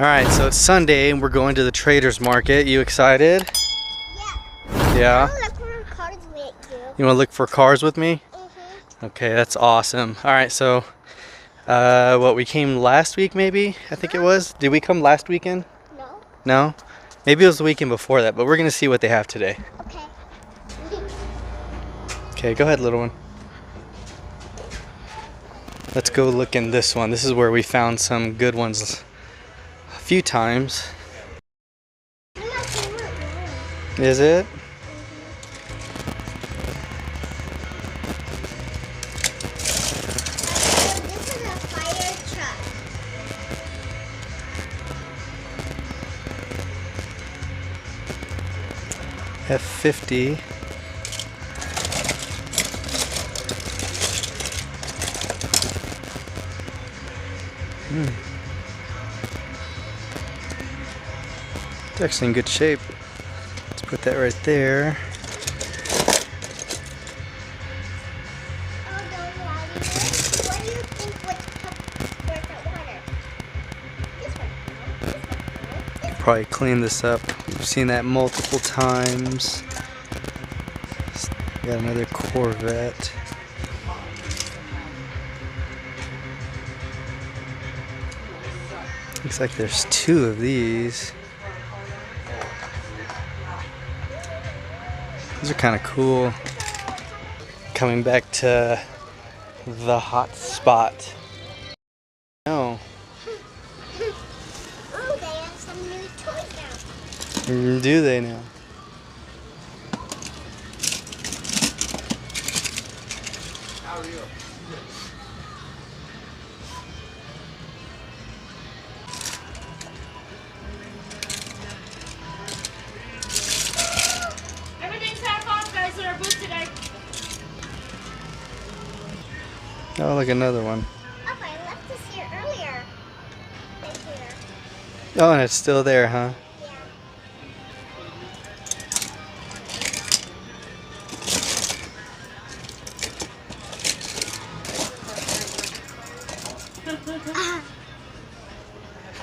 Alright, so it's Sunday and we're going to the Traders Market. You excited? Yeah. Yeah? I want to look for cars with you. You want to look for cars with me? Mm-hmm. Okay, that's awesome. Alright, so we came last week maybe? I think it was. Did we come last weekend? No. No? Maybe it was the weekend before that, but we're going to see what they have today. Okay. Okay, go ahead, little one. Let's go look in this one. This is where we found some good ones a few times. Is it? This is a fire truck. F50. It's actually in good shape. Let's put that right there. Oh, no, Daddy. What do you think would worth that water? This one. This one. Probably clean this up. We've seen that multiple times. Got another Corvette. Looks like there's two of these. These are kind of cool. Coming back to the hot spot. No. Oh, they have some new toys now. Do they now? How are you? Everything's half off, guys, at our booth today. Oh, look, another one. Oh, I left this here earlier. Right here. Oh, and it's still there, huh?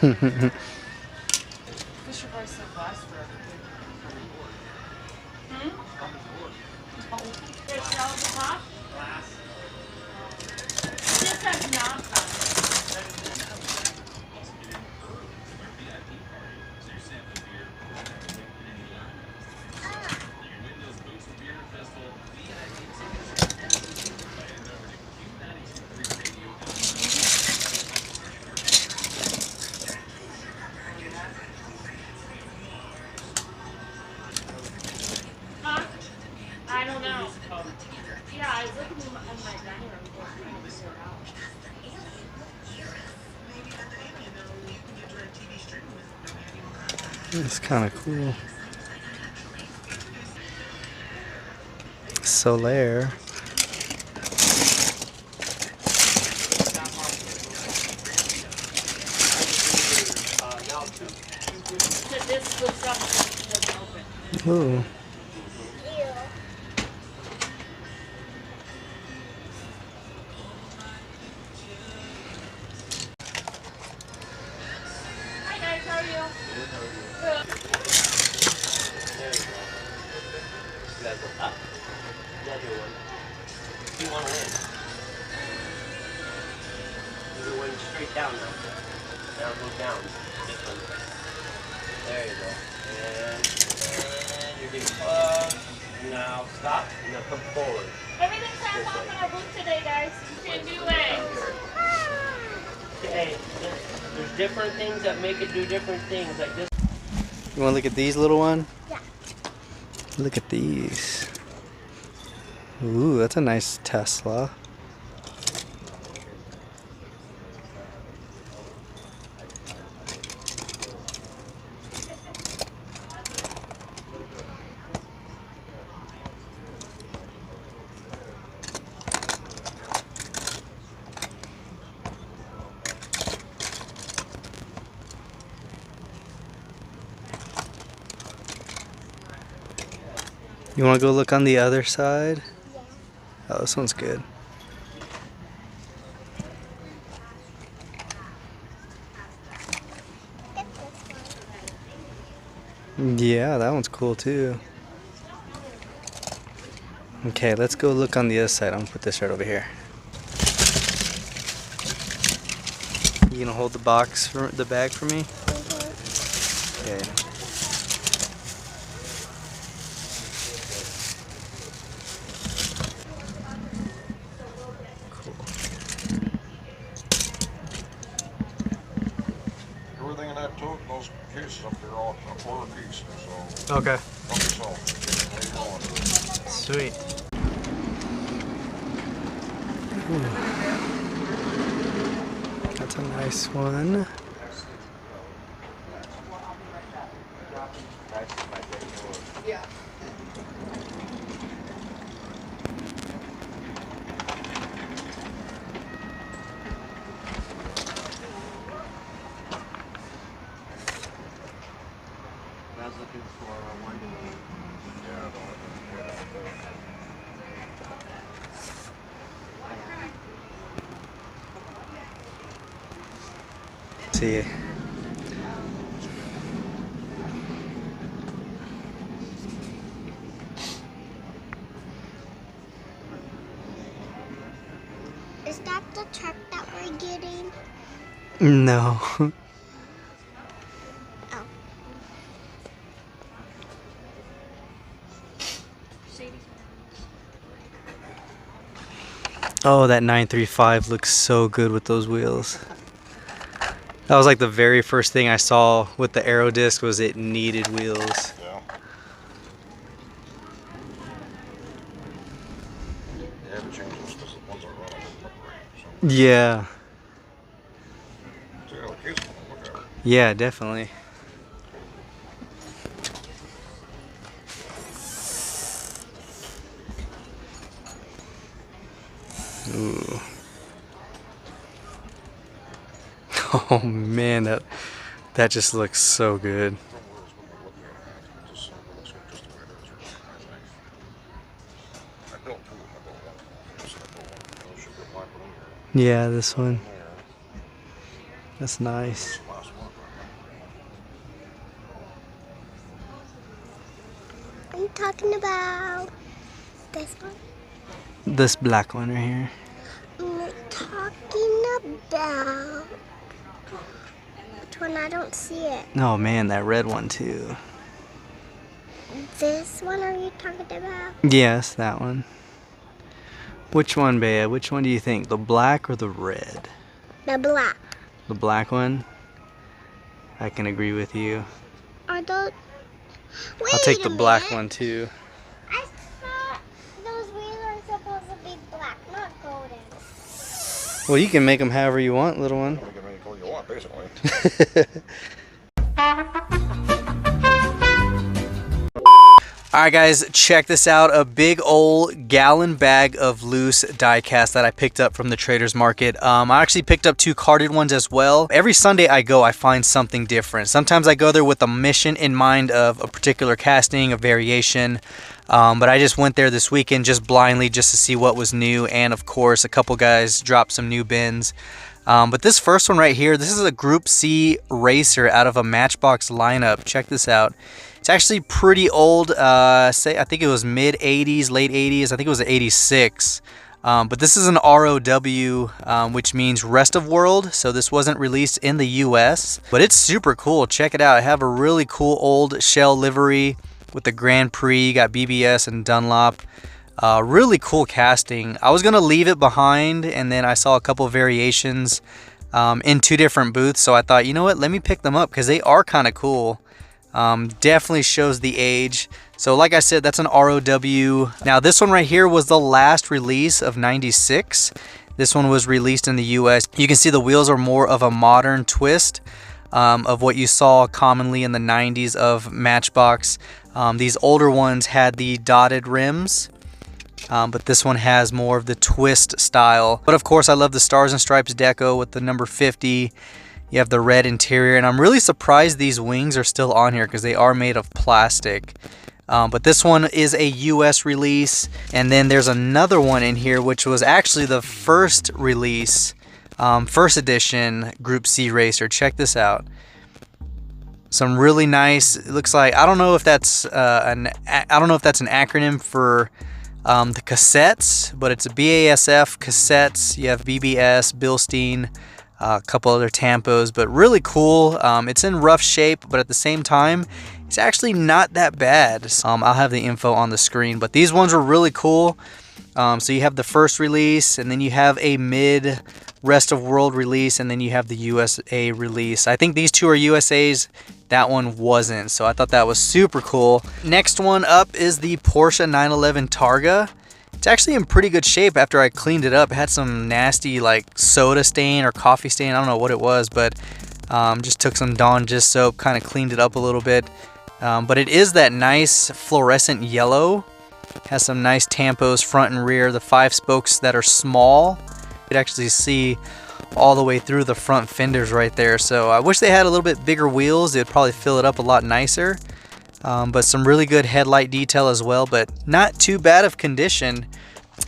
Yeah. Fisher Price said last for everything. There's all the top? This has not I don't know. Yeah, I was looking in my dining room trying to figure it out. It's kind of cool. Solaire. So this was something that doesn't open. Ooh. Hi guys, how are you? You want to win. You win straight down now. Now go down. This one. There you go. And you're getting up. Now stop. Now come forward. Everything's half off in our booth today, guys. You can do it. Hey, there's different things that make it do different things. Like this. You want to look at these, little one? Yeah. Look at these. Ooh, that's a nice Tesla. You want to go look on the other side? Yeah. Oh, this one's good. It's Yeah, that one's cool too. Okay, let's go look on the other side. I'm gonna put this right over here. You gonna hold the box for the bag for me? Okay. Everything in that tote, those cases up there, all a quarter piece. So Okay. help yourself. There you go. Sweet. That's a nice one. I was looking for one. See. Is that the truck that we're getting? No. Oh. Oh, that 935 looks so good with those wheels. That was like the very first thing I saw with the aero disc was it needed wheels. Yeah. They had to change those because the ones that run on the upgrade. So, Yeah. so yeah, the case one, look at it. Yeah, definitely. Ooh. Oh man, that just looks so good. Just looks like just the way it is, I think. I built two. I built one. Just I built one. Those should be black one here. Yeah, this one. There. That's nice. This last one. Are you talking about this one? This black one right here. I'm talking about which one? I don't see it. Oh man, that red one too. This one are you talking about? Yes, that one. Which one, Bea? Which one do you think? The black or the red? The black. The black one? I can agree with you. Are those? Wait I'll take a the black minute. one too. I thought those wheels are supposed to be black, not golden. Well, you can make them however you want, little one. You can make any color you want, basically. Alright guys, check this out. A big old gallon bag of loose diecast that I picked up from the Traders Market. I actually picked up 2 carded ones as well. Every Sunday I go, I find something different. Sometimes I go there with a mission in mind of a particular casting, a variation. But I just went there this weekend just blindly just to see what was new. And of course, a couple guys dropped some new bins. But this first one right here, this is a Group C racer out of a Matchbox lineup. Check this out. It's actually pretty old. I think it was mid 80s, late 80s. I think it was 86. But this is an ROW, which means rest of world. So this wasn't released in the US, but it's super cool. Check it out. I have a really cool old shell livery with the Grand Prix, got BBS and Dunlop. Really cool casting. I was gonna leave it behind, and then I saw a couple of variations in 2 different booths. So I thought, you know what, let me pick them up because they are kind of cool. Definitely shows the age. So like I said, that's an ROW. Now this one right here was the last release of 96. This one was released in the US. You can see the wheels are more of a modern twist of what you saw commonly in the 90s of Matchbox. These older ones had the dotted rims. But this one has more of the twist style. But of course, I love the Stars and Stripes deco with the number 50. You have the red interior, and I'm really surprised these wings are still on here because they are made of plastic. But this one is a US release, and then there's another one in here which was actually the first release, first edition Group C racer. Check this out. Some really nice, it looks like, I don't know if that's an acronym for the cassettes, but it's a BASF cassettes. You have BBS, Bilstein, a couple other tampos, but really cool. It's in rough shape, but at the same time, it's actually not that bad. I'll have the info on the screen, but these ones are really cool. So you have the first release, and then you have a mid rest of world release, and then you have the USA release. I think these two are USA's. That one wasn't, so I thought that was super cool. Next one up is the Porsche 911 Targa. It's actually in pretty good shape after I cleaned it up. It had some nasty like soda stain or coffee stain. I don't know what it was, but just took some Dawn Gist soap, kind of cleaned it up a little bit. But it is that nice fluorescent yellow. Has some nice tampos front and rear. The 5 spokes that are small. You could actually see all the way through the front fenders right there. So I wish they had a little bit bigger wheels. They'd probably fill it up a lot nicer. But some really good headlight detail as well, but not too bad of condition.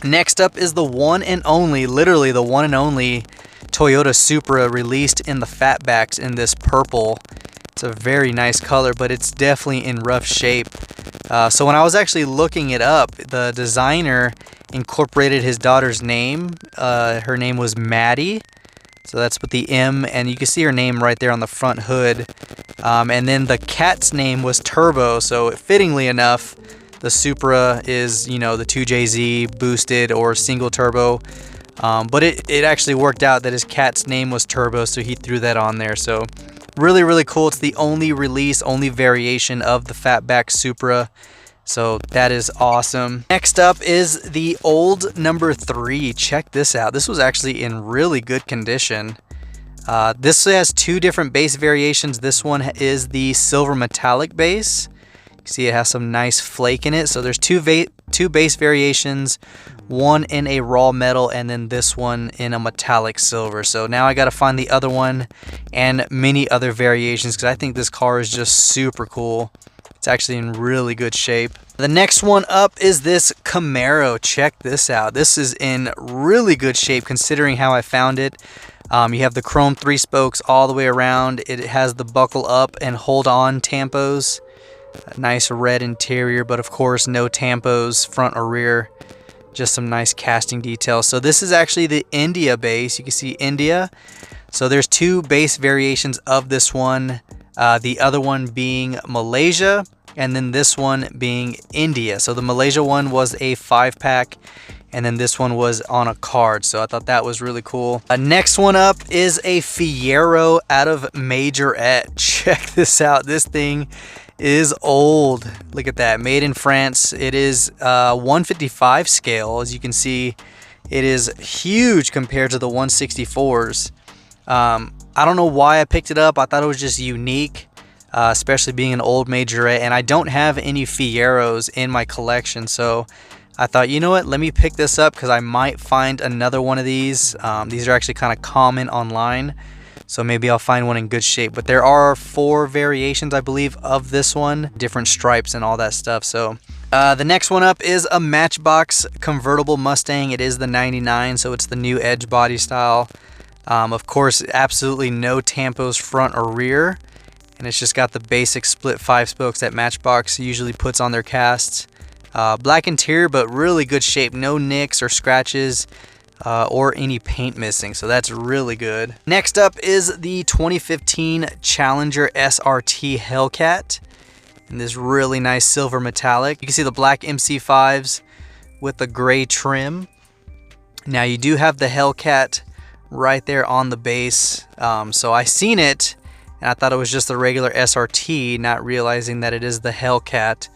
Next up is the one and only, literally the one and only Toyota Supra, released in the fatbacks in this purple. It's a very nice color, but it's definitely in rough shape. So when I was actually looking it up, the designer incorporated his daughter's name. Her name was Maddie. So that's with the M, and you can see her name right there on the front hood. And then the cat's name was Turbo, so fittingly enough, the Supra is, you know, the 2JZ boosted or single turbo. But it actually worked out that his cat's name was Turbo, so he threw that on there. So really, really cool. It's the only release, only variation of the fatback Supra. So that is awesome. Next up is the old number 3. Check this out. This was actually in really good condition. This has 2 different base variations. This one is the silver metallic base. You see it has some nice flake in it. So there's two base variations, one in a raw metal and then this one in a metallic silver. So now I got to find the other one and many other variations because I think this car is just super cool. It's actually in really good shape. The next one up is this Camaro. Check this out. This is in really good shape considering how I found it. You have the chrome 3 spokes all the way around. It has the buckle up and hold on tampos. A nice red interior, but of course no tampos front or rear. Just some nice casting details. So this is actually the India base. You can see India. So there's 2 base variations of this one. The other one being Malaysia, and then this one being India. So the Malaysia one was a 5-pack, and then this one was on a card. So I thought that was really cool. Next one up is a Fiero out of Majorette. Check this out. This thing is old. Look at that. Made in France. It is 155 scale. As you can see, it is huge compared to the 164s. I don't know why I picked it up. I thought it was just unique, especially being an old Majorette, and I don't have any Fieros in my collection, so I thought, you know what, let me pick this up because I might find another one of these. These are actually kind of common online, so maybe I'll find one in good shape. But there are 4 variations, I believe, of this one, different stripes and all that stuff. So the next one up is a Matchbox convertible Mustang. It is the 99, so it's the new edge body style. Of course, absolutely no tampos front or rear, and it's just got the basic split 5 spokes that Matchbox usually puts on their casts. Black interior, but really good shape. No nicks or scratches or any paint missing, so that's really good. Next up is the 2015 Challenger SRT Hellcat in this really nice silver metallic. You can see the black MC5s with the gray trim. Now you do have the Hellcat right there on the base. So I seen it and I thought it was just the regular SRT, not realizing that it is the Hellcat.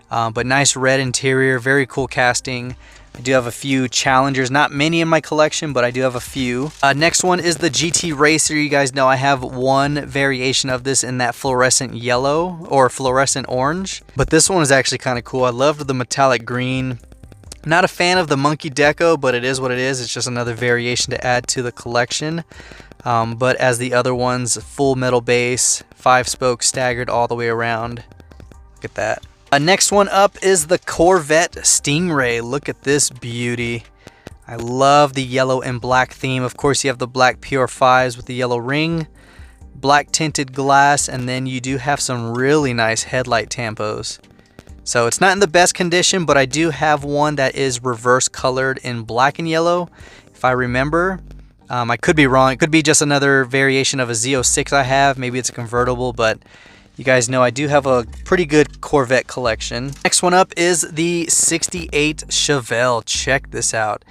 But nice red interior, very cool casting. I do have a few Challengers, not many in my collection, but I do have a few. Next one is the GT Racer. You guys know I have one variation of this in that fluorescent yellow or fluorescent orange, but this one is actually kind of cool. I loved the metallic green. Not a fan of the monkey deco, but it is what it is. It's just another variation to add to the collection. But as the other ones, full metal base, 5 spokes staggered all the way around. Look at that. Next one up is the Corvette Stingray. Look at this beauty. I love the yellow and black theme. Of course, you have the black PR5s with the yellow ring. black tinted glass, and then you do have some really nice headlight tampos. So it's not in the best condition, but I do have one that is reverse colored in black and yellow, if I remember. I could be wrong. It could be just another variation of a Z06 I have. Maybe it's a convertible, but you guys know I do have a pretty good Corvette collection. Next one up is the 68 Chevelle. Check this out.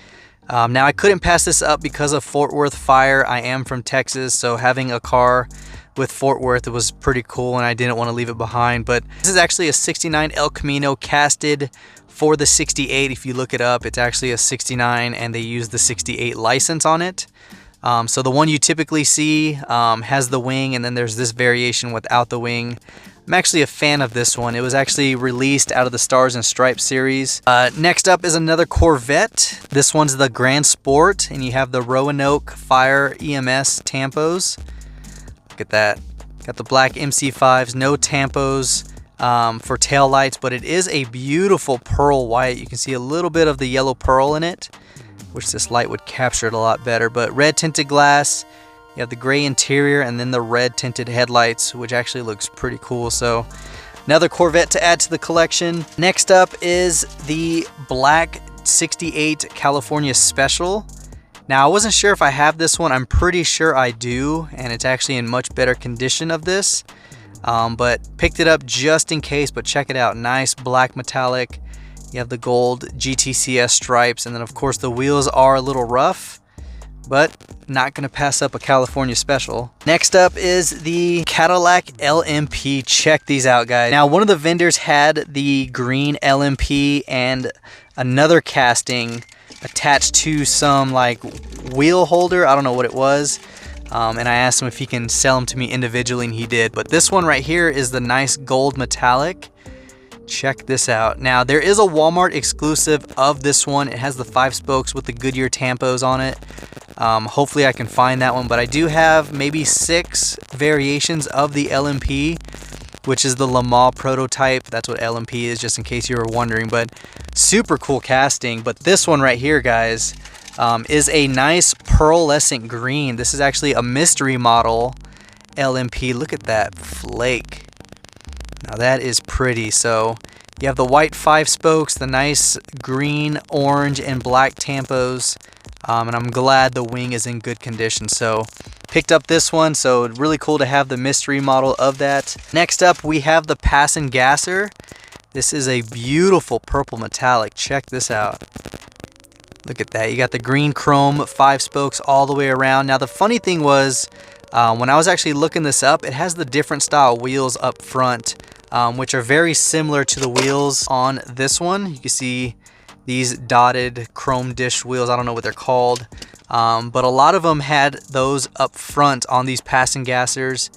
Now I couldn't pass this up because of Fort Worth fire. I am from Texas, so having a car with Fort Worth, it was pretty cool and I didn't want to leave it behind. But this is actually a 69 El Camino casted for the 68. If you look it up, it's actually a 69 and they use the 68 license on it. So the one you typically see has the wing, and then there's this variation without the wing. I'm actually a fan of this one. It was actually released out of the Stars and Stripes series. Next up is another Corvette. This one's the Grand Sport, and you have the Roanoke Fire EMS tampos. Look at that. Got the black MC5s, no tampos for tail lights, but it is a beautiful pearl white. You can see a little bit of the yellow pearl in it, which this light would capture it a lot better. But red tinted glass, you have the gray interior, and then the red tinted headlights, which actually looks pretty cool. So another Corvette to add to the collection. Next up is the black 68 California Special. Now I wasn't sure if I have this one. I'm pretty sure I do, and it's actually in much better condition of this. But picked it up just in case. But check it out, nice black metallic. You have the gold GTCS stripes, and then of course the wheels are a little rough, but not gonna pass up a California Special. Next up is the Cadillac LMP. Check these out, guys. Now one of the vendors had the green LMP and another casting attached to some like wheel holder. I don't know what it was. And I asked him if he can sell them to me individually, and he did. But this one right here is the nice gold metallic. Check this out. Now there is a Walmart exclusive of this one. It has the 5 spokes with the Goodyear tampos on it. Hopefully I can find that one, but I do have maybe 6 variations of the LMP, which is the Le Mans prototype. That's what LMP is, just in case you were wondering. But super cool casting. But this one right here, guys, is a nice pearlescent green. This is actually a mystery model LMP. Look at that flake. Now that is pretty. So you have the white 5 spokes, the nice green, orange, and black tampos, and I'm glad the wing is in good condition. So picked up this one, so really cool to have the mystery model of that. Next up we have the Pass and Gasser. This is a beautiful purple metallic. Check this out. Look at that. You got the green chrome 5 spokes all the way around. Now the funny thing was, when I was actually looking this up, it has the different style wheels up front, which are very similar to the wheels on this one. You can see these dotted chrome dish wheels. I don't know what they're called, but a lot of them had those up front on these Pass and Gassers,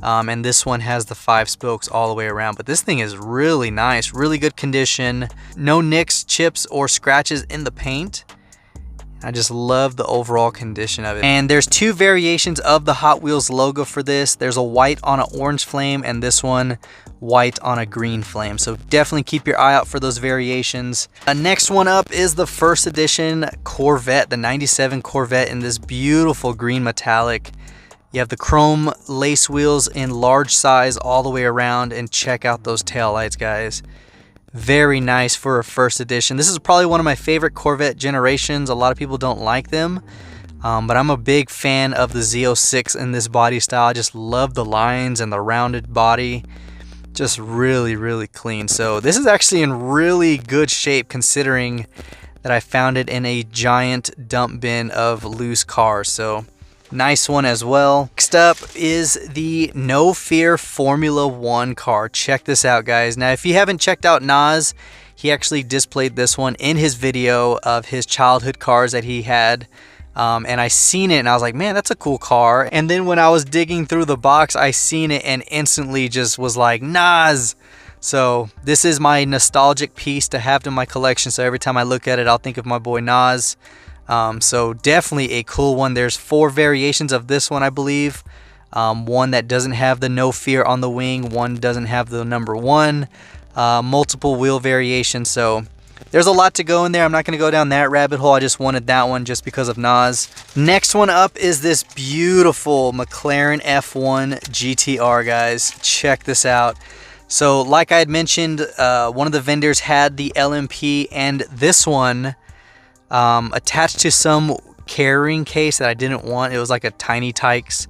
and this one has the 5 spokes all the way around. But this thing is really nice, really good condition. No nicks, chips, or scratches in the paint. I just love the overall condition of it. And there's 2 variations of the Hot Wheels logo for this. There's a white on an orange flame, and this one white on a green flame. So definitely keep your eye out for those variations. Next one up is the first edition Corvette, the 97 Corvette, in this beautiful green metallic. You have the chrome lace wheels in large size all the way around, and check out those taillights, guys. Very nice for a first edition. This is probably one of my favorite Corvette generations. A lot of people don't like them, but I'm a big fan of the Z06 in this body style. I just love the lines and the rounded body. Just really, really clean. So this is actually in really good shape, considering that I found it in a giant dump bin of loose cars. So nice one as well. Next up is the No Fear Formula 1 car. Check this out, guys. Now, if you haven't checked out Nas, he actually displayed this one in his video of his childhood cars that he had. And I seen it and I was like, man, that's a cool car. And then when I was digging through the box, I seen it and instantly just was like, Nas. So this is my nostalgic piece to have in my collection. So every time I look at it, I'll think of my boy Nas. So definitely a cool one. There's 4 variations of this one, I believe. One that doesn't have the No Fear on the wing, one doesn't have the number 1, multiple wheel variations. So there's a lot to go in there. I'm not going to go down that rabbit hole. I just wanted that one just because of Nas. Next one up is this beautiful McLaren F1 GTR, guys. Check this out. So like I had mentioned, one of the vendors had the LMP and this one attached to some carrying case that I didn't want. It was like a tiny Tykes.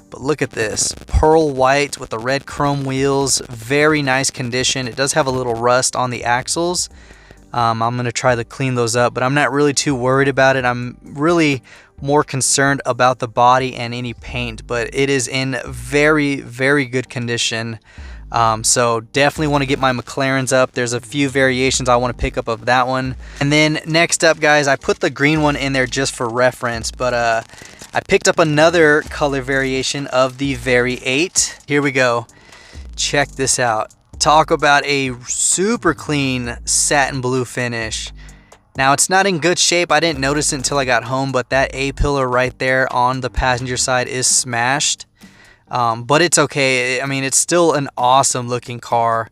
But look at this, pearl white with the red chrome wheels, very nice condition. It does have a little rust on the axles. I'm going to try to clean those up, but I'm not really too worried about it. I'm really more concerned about the body and any paint, but it is in very, very good condition. So definitely want to get my McLarens up. There's a few variations I want to pick up of that one. And then next up, guys, I put the green one in there just for reference, but I picked up another color variation of the Very 8. Here we go. Check this out. Talk about a super clean satin blue finish. Now it's not in good shape. I didn't notice it until I got home, but that A-pillar right there on the passenger side is smashed. But it's okay. I mean, it's still an awesome looking car.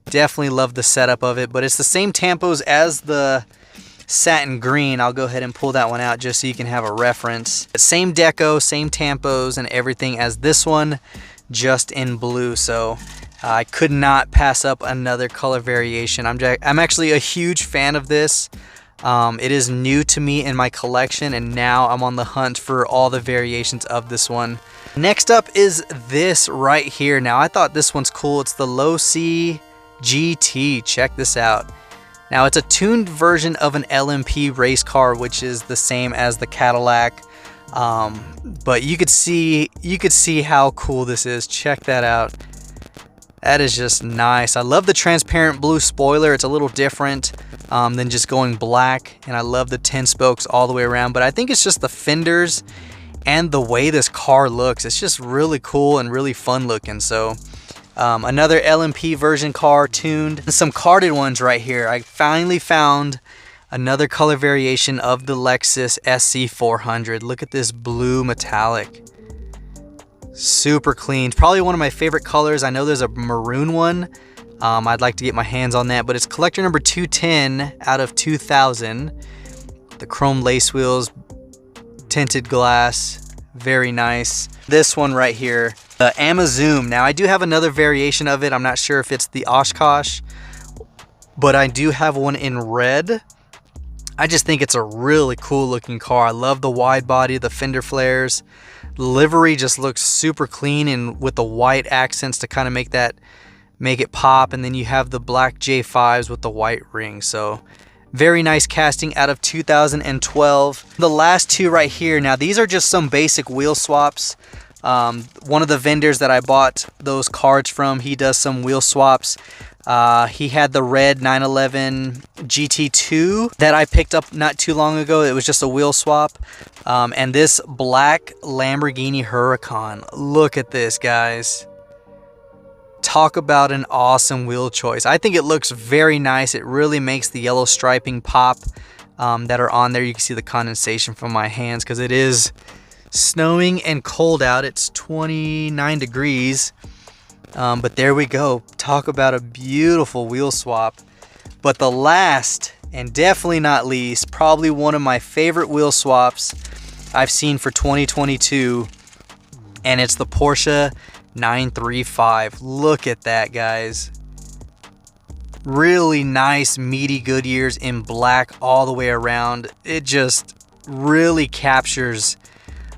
Definitely love the setup of it, but it's the same tampos as the satin green. I'll go ahead and pull that one out just so you can have a reference. Same deco, same tampos and everything as this one, just in blue. So I could not pass up another color variation. I'm actually a huge fan of this. It is new to me in my collection, and now I'm on the hunt for all the variations of this one. Next up is this right here. Now I thought this one's cool. It's the Low C GT. Check this out. Now it's a tuned version of an LMP race car, which is the same as the Cadillac. But you could see how cool this is. Check that out. That is just nice. I love the transparent blue spoiler. It's a little different than just going black. And I love the 10 spokes all the way around. But I think it's just the fenders and the way this car looks. It's just really cool and really fun looking. So another LMP version car tuned. And some carded ones right here. I finally found another color variation of the Lexus SC400. Look at this blue metallic. Super clean. Probably one of my favorite colors. I know there's a maroon one. I'd like to get my hands on that, but it's collector number 210 out of 2000. The chrome lace wheels, tinted glass, very nice. This one right here, the Amazoom. Now I do have another variation of it. I'm not sure if it's the Oshkosh, but I do have one in red. I just think it's a really cool looking car. I love the wide body, the fender flares. The livery just looks super clean and with the white accents to kind of make it pop. And then you have the black J5s with the white ring. So very nice casting out of 2012. The last two right here. Now these are just some basic wheel swaps. One of the vendors that I bought those cards from, he does some wheel swaps. He had the red 911 GT2 that I picked up not too long ago. It was just a wheel swap. And this black Lamborghini Huracan. Look at this, guys. Talk about an awesome wheel choice. I think it looks very nice. It really makes the yellow striping pop that are on there. You can see the condensation from my hands because it is snowing and cold out. It's 29 degrees. But there we go. Talk about a beautiful wheel swap. But the last and definitely not least, probably one of my favorite wheel swaps I've seen for 2022, and it's the Porsche 935. Look at that, guys. Really nice meaty Goodyears in black all the way around. It just really captures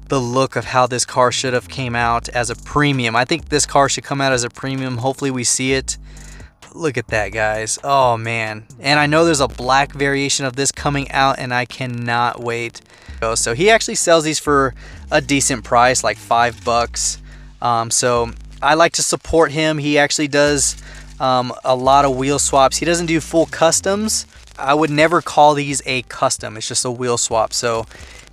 the look of how this car should have came out as a premium. I think this car should come out as a premium. Hopefully we see it. Look at that, guys. Oh man. And I know there's a black variation of this coming out, and I cannot wait. So he actually sells these for a decent price, like $5. So I like to support him. He actually does a lot of wheel swaps. He doesn't do full customs. I would never call these a custom. It's just a wheel swap. So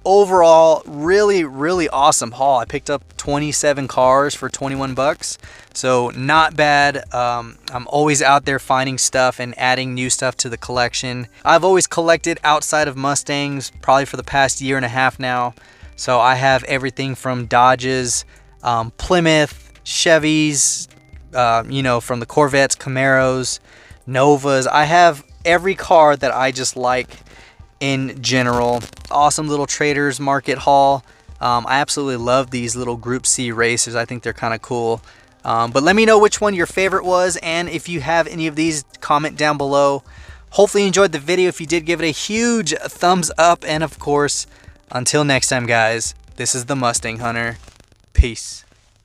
overall, really awesome haul. I picked up 27 cars for 21 bucks. So not bad. I'm always out there finding stuff and adding new stuff to the collection. I've always collected outside of Mustangs probably for the past year and a half now. So I have everything from Dodges, Plymouth, Chevys, you know, from the Corvettes, Camaros, Novas. I have every car that I just like in general. Awesome little Traders Market haul. I absolutely love these little Group C racers. I think they're kind of cool. But let me know which one your favorite was, and if you have any of these, comment down below. Hopefully you enjoyed the video. If you did, give it a huge thumbs up, and of course, until next time guys, this is the Mustang Hunter. Peace.